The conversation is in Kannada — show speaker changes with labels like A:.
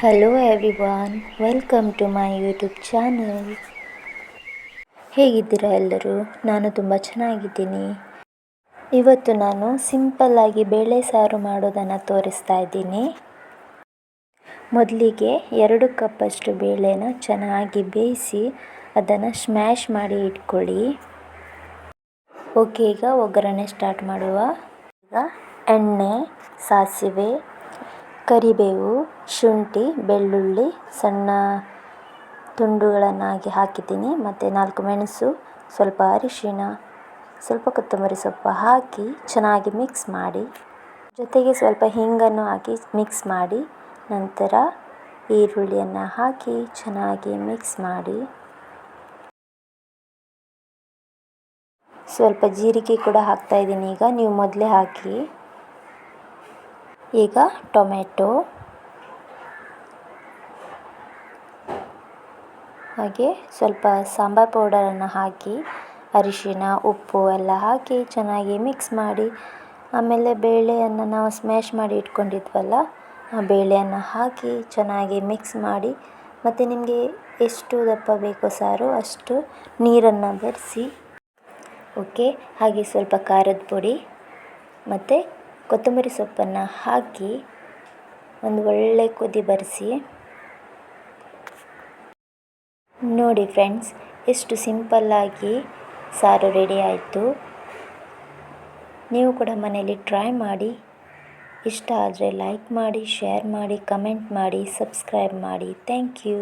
A: Hello everyone, welcome to my YouTube channel. ಹೇಗಿದ್ದೀರಾ ಎಲ್ಲರೂ? ನಾನು ತುಂಬ ಚೆನ್ನಾಗಿದ್ದೀನಿ. ಇವತ್ತು ನಾನು ಸಿಂಪಲ್ಲಾಗಿ ಬೇಳೆ ಸಾರು ಮಾಡೋದನ್ನು ತೋರಿಸ್ತಾ ಇದ್ದೀನಿ. ಮೊದಲಿಗೆ 2 ಕಪ್ಪಷ್ಟು ಬೇಳೆನ ಚೆನ್ನಾಗಿ ಬೇಯಿಸಿ ಅದನ್ನು ಸ್ಮ್ಯಾಶ್ ಮಾಡಿ ಇಟ್ಕೊಳ್ಳಿ. ಓಕೆ, ಈಗ ಒಗ್ಗರಣೆ ಸ್ಟಾರ್ಟ್ ಮಾಡುವ. ಈಗ ಎಣ್ಣೆ, ಸಾಸಿವೆ, ಕರಿಬೇವು, ಶುಂಠಿ, ಬೆಳ್ಳುಳ್ಳಿ ಸಣ್ಣ ತುಂಡುಗಳನ್ನಾಗಿ ಹಾಕಿದ್ದೀನಿ. ಮತ್ತು 4 ಮೆಣಸು, ಸ್ವಲ್ಪ ಅರಿಶಿಣ, ಸ್ವಲ್ಪ ಕೊತ್ತಂಬರಿ ಸೊಪ್ಪು ಹಾಕಿ ಚೆನ್ನಾಗಿ ಮಿಕ್ಸ್ ಮಾಡಿ. ಜೊತೆಗೆ ಸ್ವಲ್ಪ ಹಿಂಗನ್ನು ಹಾಕಿ ಮಿಕ್ಸ್ ಮಾಡಿ. ನಂತರ ಈರುಳ್ಳಿಯನ್ನು ಹಾಕಿ ಚೆನ್ನಾಗಿ ಮಿಕ್ಸ್ ಮಾಡಿ. ಸ್ವಲ್ಪ ಜೀರಿಗೆ ಕೂಡ ಹಾಕ್ತಾಯಿದ್ದೀನಿ. ಈಗ ನೀವು ಮೊದಲೇ ಹಾಕಿ. ಈಗ ಟೊಮೆಟೊ, ಹಾಗೆ ಸ್ವಲ್ಪ ಸಾಂಬಾರು ಪೌಡರನ್ನು ಹಾಕಿ ಅರಿಶಿಣ, ಉಪ್ಪು ಎಲ್ಲ ಹಾಕಿ ಚೆನ್ನಾಗಿ ಮಿಕ್ಸ್ ಮಾಡಿ. ಆಮೇಲೆ ಬೇಳೆಯನ್ನು ನಾವು ಸ್ಮ್ಯಾಶ್ ಮಾಡಿ ಇಟ್ಕೊಂಡಿದ್ವಲ್ಲ, ಆ ಬೇಳೆಯನ್ನು ಹಾಕಿ ಚೆನ್ನಾಗಿ ಮಿಕ್ಸ್ ಮಾಡಿ. ಮತ್ತು ನಿಮಗೆ ಎಷ್ಟು ದಪ್ಪ ಬೇಕೋ ಸಾರು ಅಷ್ಟು ನೀರನ್ನು ಬೆರೆಸಿ. ಓಕೆ, ಹಾಗೆ ಸ್ವಲ್ಪ ಖಾರದ ಪುಡಿ ಮತ್ತು ಕೊತ್ತಂಬರಿ ಸೊಪ್ಪನ್ನು ಹಾಕಿ ಒಂದು ಒಳ್ಳೆ ಕುದಿ ಬರಿಸಿ. ನೋಡಿ ಫ್ರೆಂಡ್ಸ್, ಎಷ್ಟು ಸಿಂಪಲ್ಲಾಗಿ ಸಾರು ರೆಡಿ ಆಯಿತು. ನೀವು ಕೂಡ ಮನೆಯಲ್ಲಿ ಟ್ರೈ ಮಾಡಿ. ಇಷ್ಟ ಆದರೆ ಲೈಕ್ ಮಾಡಿ, ಶೇರ್ ಮಾಡಿ, ಕಮೆಂಟ್ ಮಾಡಿ, ಸಬ್ಸ್ಕ್ರೈಬ್ ಮಾಡಿ. Thank you.